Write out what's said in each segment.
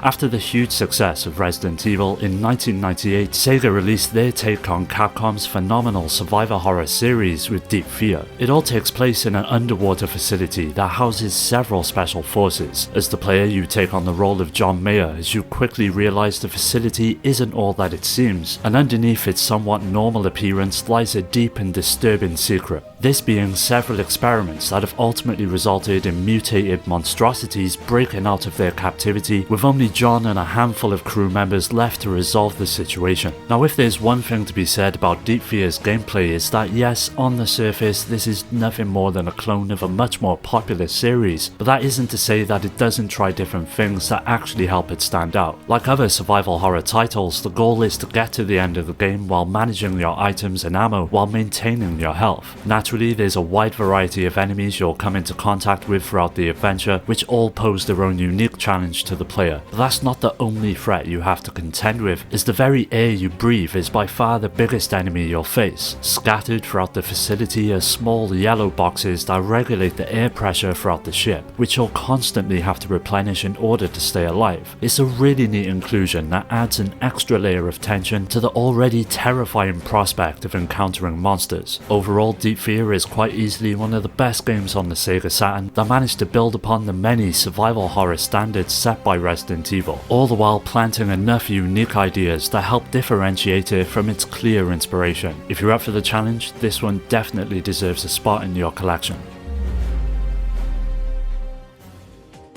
After the huge success of Resident Evil in 1998, Sega released their take on Capcom's phenomenal survivor horror series with Deep Fear. It all takes place in an underwater facility that houses several special forces. As the player, you take on the role of John Mayer as you quickly realize the facility isn't all that it seems, and underneath its somewhat normal appearance lies a deep and disturbing secret. This being several experiments that have ultimately resulted in mutated monstrosities breaking out of their captivity, with only John and a handful of crew members left to resolve the situation. Now, if there's one thing to be said about Deep Fear's gameplay, is that yes, on the surface this is nothing more than a clone of a much more popular series, but that isn't to say that it doesn't try different things that actually help it stand out. Like other survival horror titles, the goal is to get to the end of the game while managing your items and ammo while maintaining your health. Naturally, there's a wide variety of enemies you'll come into contact with throughout the adventure, which all pose their own unique challenge to the player. But that's not the only threat you have to contend with, as the very air you breathe is by far the biggest enemy you'll face. Scattered throughout the facility are small yellow boxes that regulate the air pressure throughout the ship, which you'll constantly have to replenish in order to stay alive. It's a really neat inclusion that adds an extra layer of tension to the already terrifying prospect of encountering monsters. Overall, Deep Fear is quite easily one of the best games on the Sega Saturn that managed to build upon the many survival horror standards set by Resident Evil, all the while planting enough unique ideas that help differentiate it from its clear inspiration. If you're up for the challenge, this one definitely deserves a spot in your collection.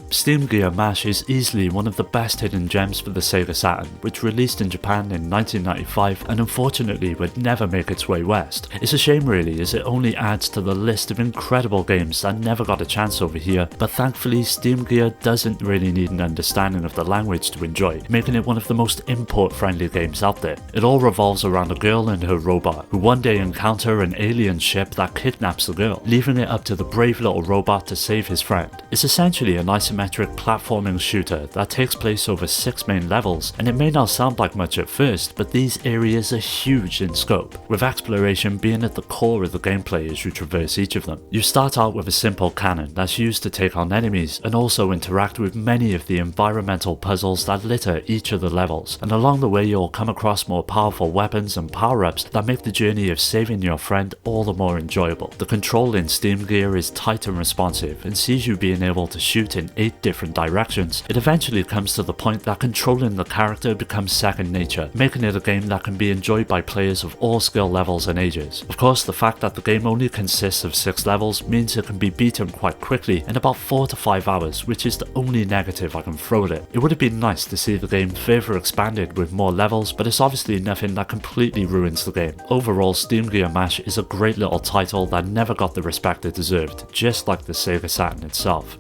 Steam Gear MASH is easily one of the best hidden gems for the Sega Saturn, which released in Japan in 1995 and unfortunately would never make its way west. It's a shame really, as it only adds to the list of incredible games that never got a chance over here, but thankfully Steam Gear doesn't really need an understanding of the language to enjoy, making it one of the most import-friendly games out there. It all revolves around a girl and her robot, who one day encounter an alien ship that kidnaps the girl, leaving it up to the brave little robot to save his friend. It's essentially an isometric platforming shooter that takes place over 6 main levels, and it may not sound like much at first, but these areas are huge in scope, with exploration being at the core of the gameplay as you traverse each of them. You start out with a simple cannon that's used to take on enemies, and also interact with many of the environmental puzzles that litter each of the levels, and along the way you'll come across more powerful weapons and power-ups that make the journey of saving your friend all the more enjoyable. The control in Steam Gear is tight and responsive, and sees you being able to shoot in 8 different directions. It eventually comes to the point that controlling the character becomes second nature, making it a game that can be enjoyed by players of all skill levels and ages. Of course, the fact that the game only consists of 6 levels means it can be beaten quite quickly in about 4 to 5 hours, which is the only negative I can throw at it. It would have been nice to see the game further expanded with more levels, but it's obviously nothing that completely ruins the game. Overall, Steam Gear MASH is a great little title that never got the respect it deserved, just like the Sega Saturn itself.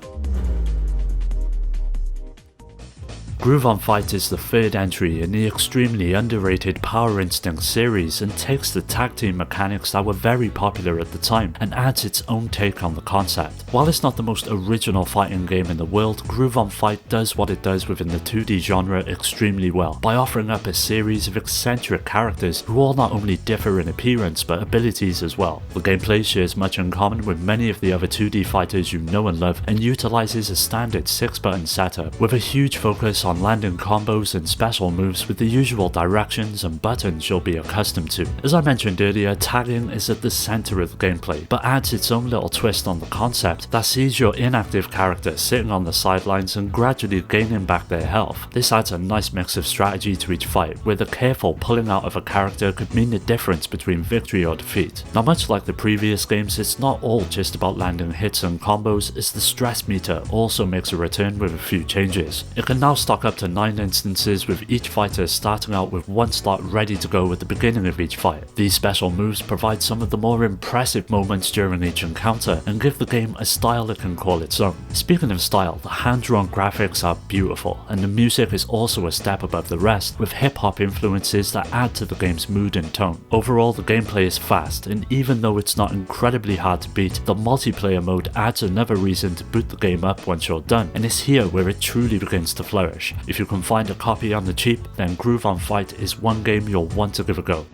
Groove on Fight is the third entry in the extremely underrated Power Instinct series, and takes the tag team mechanics that were very popular at the time and adds its own take on the concept. While it's not the most original fighting game in the world, Groove on Fight does what it does within the 2D genre extremely well, by offering up a series of eccentric characters who all not only differ in appearance but abilities as well. The gameplay shares much in common with many of the other 2D fighters you know and love, and utilises a standard 6-button setup, with a huge focus on landing combos and special moves with the usual directions and buttons you'll be accustomed to. As I mentioned earlier, tagging is at the centre of the gameplay, but adds its own little twist on the concept that sees your inactive character sitting on the sidelines and gradually gaining back their health. This adds a nice mix of strategy to each fight, where the careful pulling out of a character could mean the difference between victory or defeat. Now, much like the previous games, it's not all just about landing hits and combos, as the stress meter also makes a return with a few changes. It can now stock up to 9 instances, with each fighter starting out with 1 slot ready to go at the beginning of each fight. These special moves provide some of the more impressive moments during each encounter, and give the game a style it can call its own. Speaking of style, the hand-drawn graphics are beautiful, and the music is also a step above the rest, with hip-hop influences that add to the game's mood and tone. Overall, the gameplay is fast, and even though it's not incredibly hard to beat, the multiplayer mode adds another reason to boot the game up once you're done, and it's here where it truly begins to flourish. If you can find a copy on the cheap, then Groove on Fight is one game you'll want to give a go.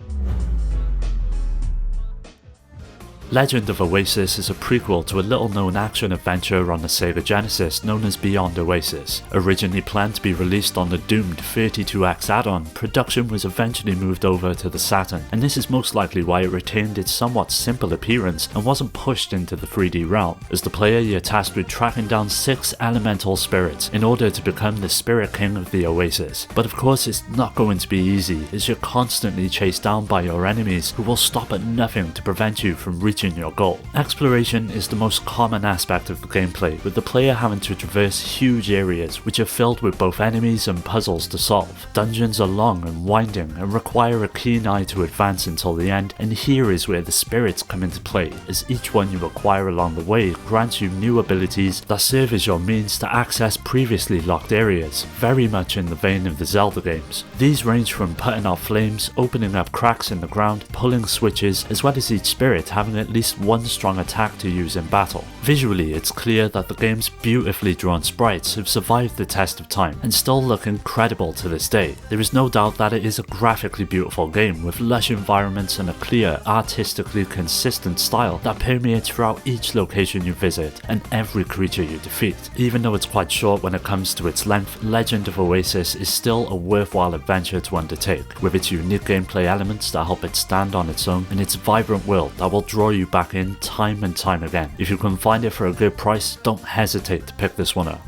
Legend of Oasis is a prequel to a little-known action-adventure on the Sega Genesis known as Beyond Oasis. Originally planned to be released on the doomed 32X add-on, production was eventually moved over to the Saturn, and this is most likely why it retained its somewhat simple appearance and wasn't pushed into the 3D realm. As the player, you're tasked with tracking down 6 elemental spirits in order to become the Spirit King of the Oasis. But of course it's not going to be easy, as you're constantly chased down by your enemies who will stop at nothing to prevent you from reaching your goal. Exploration is the most common aspect of the gameplay, with the player having to traverse huge areas which are filled with both enemies and puzzles to solve. Dungeons are long and winding and require a keen eye to advance until the end, and here is where the spirits come into play, as each one you acquire along the way grants you new abilities that serve as your means to access previously locked areas, very much in the vein of the Zelda games. These range from putting out flames, opening up cracks in the ground, pulling switches, as well as each spirit having at least one strong attack to use in battle. Visually, it's clear that the game's beautifully drawn sprites have survived the test of time and still look incredible to this day. There is no doubt that it is a graphically beautiful game with lush environments and a clear, artistically consistent style that permeates throughout each location you visit and every creature you defeat. Even though it's quite short when it comes to its length, Legend of Oasis is still a worthwhile adventure to undertake, with its unique gameplay elements that help it stand on its own and its vibrant world that will draw you back in time and time again. If you can find it for a good price, don't hesitate to pick this one up.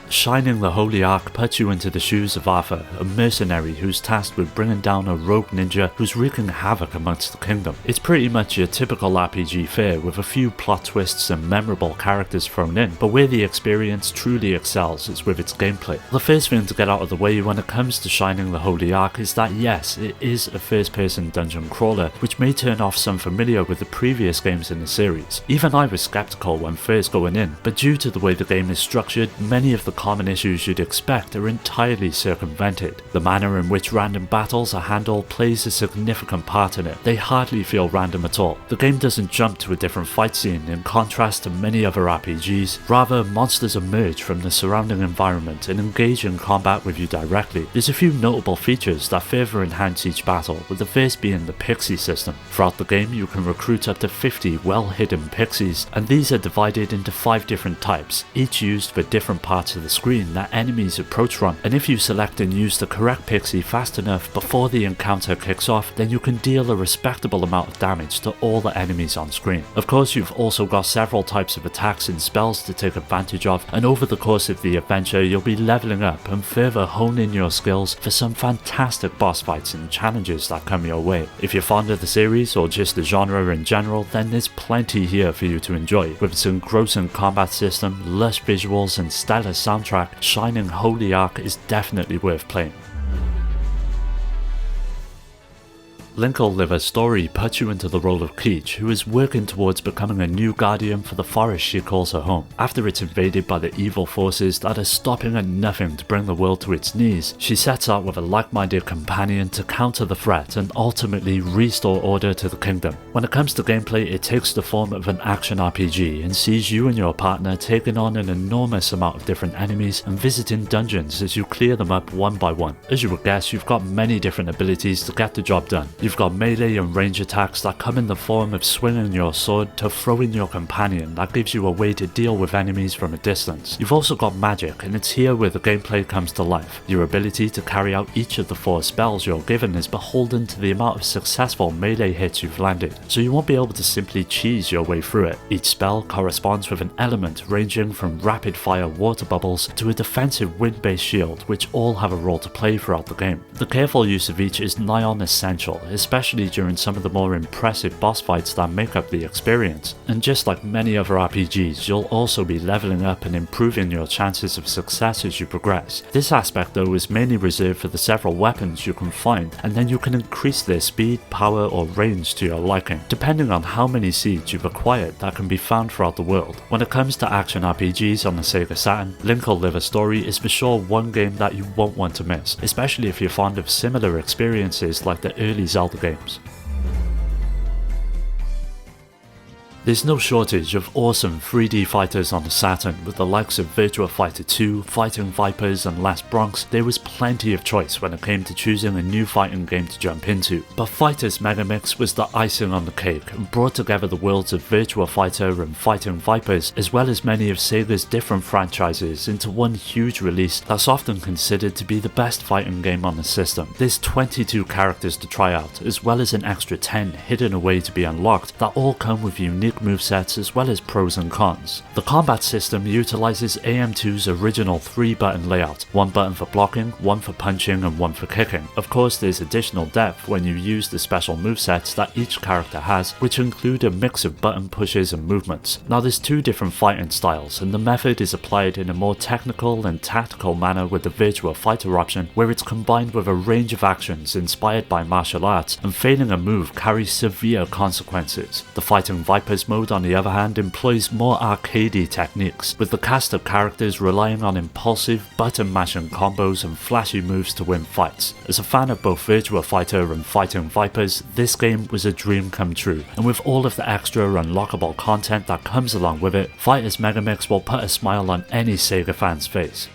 Shining the Holy Ark puts you into the shoes of Arthur, a mercenary who's tasked with bringing down a rogue ninja who's wreaking havoc amongst the kingdom. It's pretty much your typical RPG fare with a few plot twists and memorable characters thrown in, but where the experience truly excels is with its gameplay. The first thing to get out of the way when it comes to Shining the Holy Ark is that yes, it is a first-person dungeon crawler, which may turn off some familiar with the previous games in the series. Even I was skeptical when first going in, but due to the way the game is structured, many of the common issues you'd expect are entirely circumvented. The manner in which random battles are handled plays a significant part in it. They hardly feel random at all. The game doesn't jump to a different fight scene in contrast to many other RPGs, rather monsters emerge from the surrounding environment and engage in combat with you directly. There's a few notable features that further enhance each battle, with the first being the pixie system. Throughout the game you can recruit up to 50 well-hidden pixies, and these are divided into 5 different types, each used for different parts of the screen that enemies approach from, and if you select and use the correct pixie fast enough before the encounter kicks off, then you can deal a respectable amount of damage to all the enemies on screen. Of course, you've also got several types of attacks and spells to take advantage of, and over the course of the adventure you'll be leveling up and further honing your skills for some fantastic boss fights and challenges that come your way. If you're fond of the series or just the genre in general, then there's plenty here for you to enjoy. With its engrossing combat system, lush visuals and stellar soundtrack, Shining Holy Ark is definitely worth playing. Linkle Liver's story puts you into the role of Keech, who is working towards becoming a new guardian for the forest she calls her home. After it's invaded by the evil forces that are stopping at nothing to bring the world to its knees, she sets out with a like-minded companion to counter the threat and ultimately restore order to the kingdom. When it comes to gameplay, it takes the form of an action RPG and sees you and your partner taking on an enormous amount of different enemies and visiting dungeons as you clear them up one by one. As you would guess, you've got many different abilities to get the job done. You've got melee and range attacks that come in the form of swinging your sword to throwing your companion that gives you a way to deal with enemies from a distance. You've also got magic, and it's here where the gameplay comes to life. Your ability to carry out each of the 4 spells you're given is beholden to the amount of successful melee hits you've landed, so you won't be able to simply cheese your way through it. Each spell corresponds with an element ranging from rapid fire water bubbles to a defensive wind-based shield, which all have a role to play throughout the game. The careful use of each is nigh on essential, especially during some of the more impressive boss fights that make up the experience. And just like many other RPGs, you'll also be leveling up and improving your chances of success as you progress. This aspect though is mainly reserved for the several weapons you can find, and then you can increase their speed, power or range to your liking, depending on how many seeds you've acquired that can be found throughout the world. When it comes to action RPGs on the Sega Saturn, Linkle Liver Story is for sure one game that you won't want to miss, especially if you're fond of similar experiences like the early Zelda games. There's no shortage of awesome 3D fighters on the Saturn, with the likes of Virtua Fighter 2, Fighting Vipers and Last Bronx. There was plenty of choice when it came to choosing a new fighting game to jump into, but Fighters Megamix was the icing on the cake and brought together the worlds of Virtua Fighter and Fighting Vipers, as well as many of Sega's different franchises, into one huge release that's often considered to be the best fighting game on the system. There's 22 characters to try out, as well as an extra 10 hidden away to be unlocked that all come with unique movesets as well as pros and cons. The combat system utilizes AM2's original 3-button layout, 1 button for blocking, 1 for punching and 1 for kicking. Of course, there's additional depth when you use the special movesets that each character has, which include a mix of button pushes and movements. Now there's 2 different fighting styles, and the method is applied in a more technical and tactical manner with the Virtua Fighter option, where it's combined with a range of actions inspired by martial arts, and failing a move carries severe consequences. The Fighting Vipers mode, on the other hand, employs more arcadey techniques, with the cast of characters relying on impulsive, button-mashing combos and flashy moves to win fights. As a fan of both Virtua Fighter and Fighting Vipers, this game was a dream come true, and with all of the extra unlockable content that comes along with it, Fighters Megamix will put a smile on any Sega fan's face.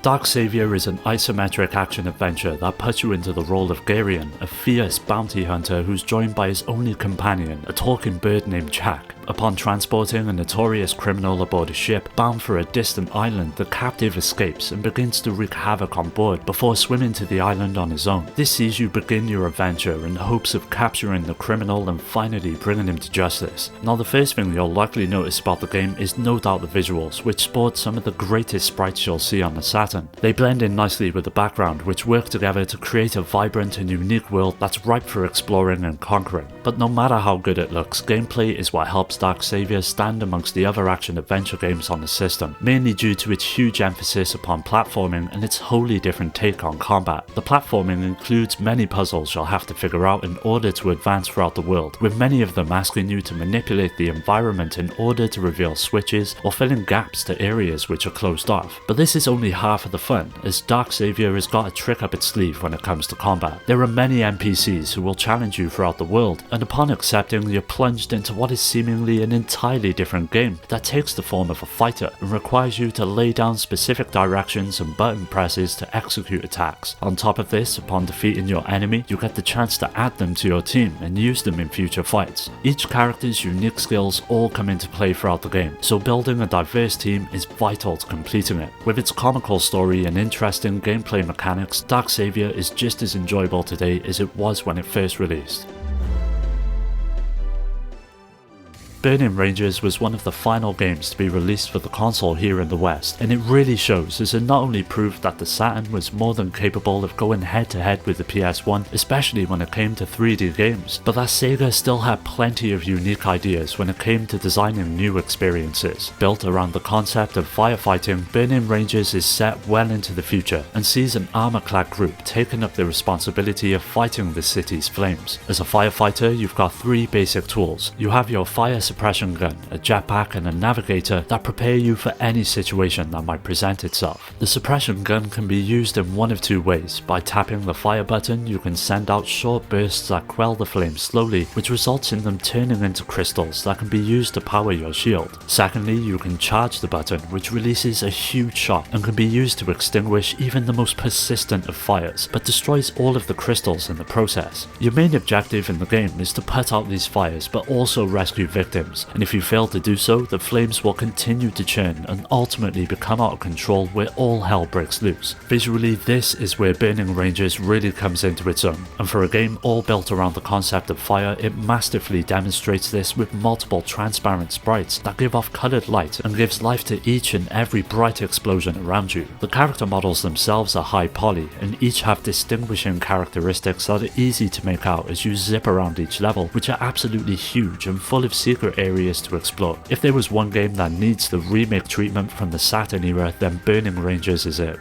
Dark Savior is an isometric action-adventure that puts you into the role of Garion, a fierce bounty hunter who's joined by his only companion, a talking bird named Chak. Upon transporting a notorious criminal aboard a ship bound for a distant island, the captive escapes and begins to wreak havoc on board before swimming to the island on his own. This sees you begin your adventure in hopes of capturing the criminal and finally bringing him to justice. Now the first thing you'll likely notice about the game is no doubt the visuals, which sport some of the greatest sprites you'll see on the Saturn. They blend in nicely with the background, which work together to create a vibrant and unique world that's ripe for exploring and conquering. But no matter how good it looks, gameplay is what helps Dark Savior stand amongst the other action-adventure games on the system, mainly due to its huge emphasis upon platforming and its wholly different take on combat. The platforming includes many puzzles you'll have to figure out in order to advance throughout the world, with many of them asking you to manipulate the environment in order to reveal switches or fill in gaps to areas which are closed off. But this is only half of the fun, as Dark Savior has got a trick up its sleeve when it comes to combat. There are many NPCs who will challenge you throughout the world, and upon accepting, you're plunged into what is seemingly an entirely different game that takes the form of a fighter and requires you to lay down specific directions and button presses to execute attacks. On top of this, upon defeating your enemy, you get the chance to add them to your team and use them in future fights. Each character's unique skills all come into play throughout the game, so building a diverse team is vital to completing it. With its comical story and interesting gameplay mechanics, Dark Savior is just as enjoyable today as it was when it first released. Burning Rangers was one of the final games to be released for the console here in the West, and it really shows, as it not only proved that the Saturn was more than capable of going head to head with the PS1, especially when it came to 3D games, but that Sega still had plenty of unique ideas when it came to designing new experiences. Built around the concept of firefighting, Burning Rangers is set well into the future and sees an armor-clad group taking up the responsibility of fighting the city's flames. As a firefighter, you've got 3 basic tools. You have your fire suppression gun, a jetpack and a navigator that prepare you for any situation that might present itself. The suppression gun can be used in one of 2 ways. By tapping the fire button, you can send out short bursts that quell the flames slowly, which results in them turning into crystals that can be used to power your shield. Secondly, you can charge the button, which releases a huge shot and can be used to extinguish even the most persistent of fires, but destroys all of the crystals in the process. Your main objective in the game is to put out these fires, but also rescue victims, and if you fail to do so, the flames will continue to churn and ultimately become out of control where all hell breaks loose. Visually, this is where Burning Rangers really comes into its own, and for a game all built around the concept of fire, it masterfully demonstrates this with multiple transparent sprites that give off coloured light and gives life to each and every bright explosion around you. The character models themselves are high poly, and each have distinguishing characteristics that are easy to make out as you zip around each level, which are absolutely huge and full of secret areas to explore. If there was one game that needs the remake treatment from the Saturn era, then Burning Rangers is it.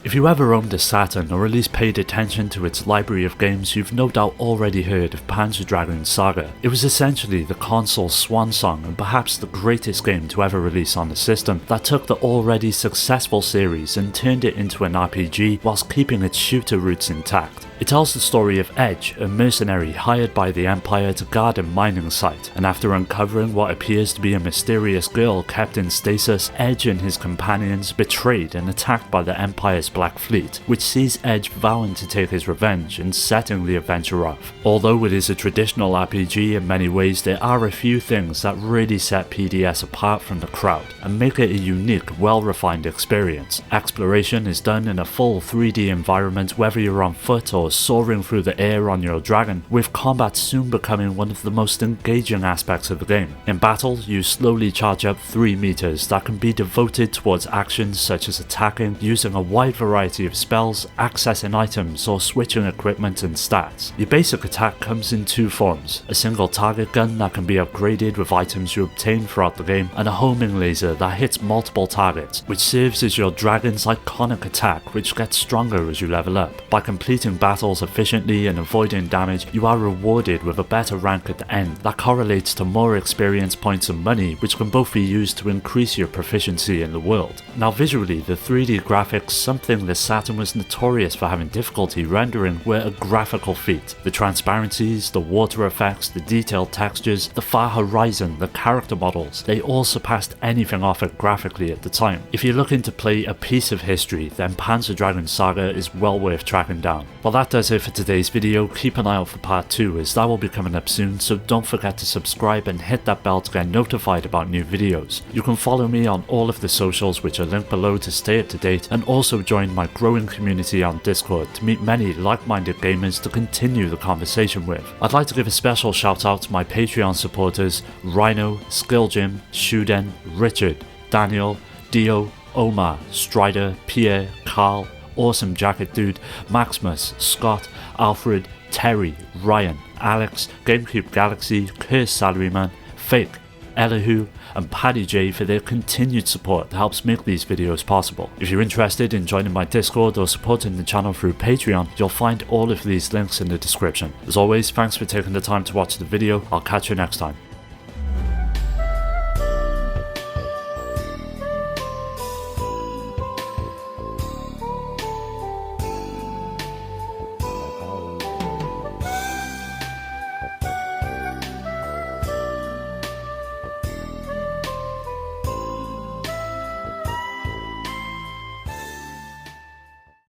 If you ever owned a Saturn or at least paid attention to its library of games, you've no doubt already heard of Panzer Dragoon Saga. It was essentially the console's swan song and perhaps the greatest game to ever release on the system that took the already successful series and turned it into an RPG whilst keeping its shooter roots intact. It tells the story of Edge, a mercenary hired by the Empire to guard a mining site, and after uncovering what appears to be a mysterious girl kept in stasis, Edge and his companions betrayed and attacked by the Empire's Black Fleet, which sees Edge vowing to take his revenge and setting the adventure off. Although it is a traditional RPG in many ways, there are a few things that really set PDS apart from the crowd and make it a unique, well-refined experience. Exploration is done in a full 3D environment whether you're on foot or soaring through the air on your dragon, with combat soon becoming one of the most engaging aspects of the game. In battle, you slowly charge up 3 meters that can be devoted towards actions such as attacking, using a wide variety of spells, accessing items, or switching equipment and stats. Your basic attack comes in 2 forms: a single target gun that can be upgraded with items you obtain throughout the game, and a homing laser that hits multiple targets, which serves as your dragon's iconic attack, which gets stronger as you level up. By completing battles efficiently and avoiding damage, you are rewarded with a better rank at the end that correlates to more experience points and money, which can both be used to increase your proficiency in the world. Now visually, the 3D graphics, something the Saturn was notorious for having difficulty rendering, were a graphical feat. The transparencies, the water effects, the detailed textures, the far horizon, the character models, they all surpassed anything offered graphically at the time. If you're looking to play a piece of history, then Panzer Dragoon Saga is well worth tracking down. Well, that does it for today's video. Keep an eye out for part 2 as that will be coming up soon, so don't forget to subscribe and hit that bell to get notified about new videos. You can follow me on all of the socials which are linked below to stay up to date, and also join my growing community on Discord to meet many like-minded gamers to continue the conversation with. I'd like to give a special shout out to my Patreon supporters: Rhino, Skilljim, Shuden, Richard, Daniel, Dio, Omar, Strider, Pierre, Carl, Awesome Jacket Dude, Maximus, Scott, Alfred, Terry, Ryan, Alex, GameCube Galaxy, Curse Salaryman, Fake, Elihu, and Paddy J for their continued support that helps make these videos possible. If you're interested in joining my Discord or supporting the channel through Patreon, you'll find all of these links in the description. As always, thanks for taking the time to watch the video. I'll catch you next time.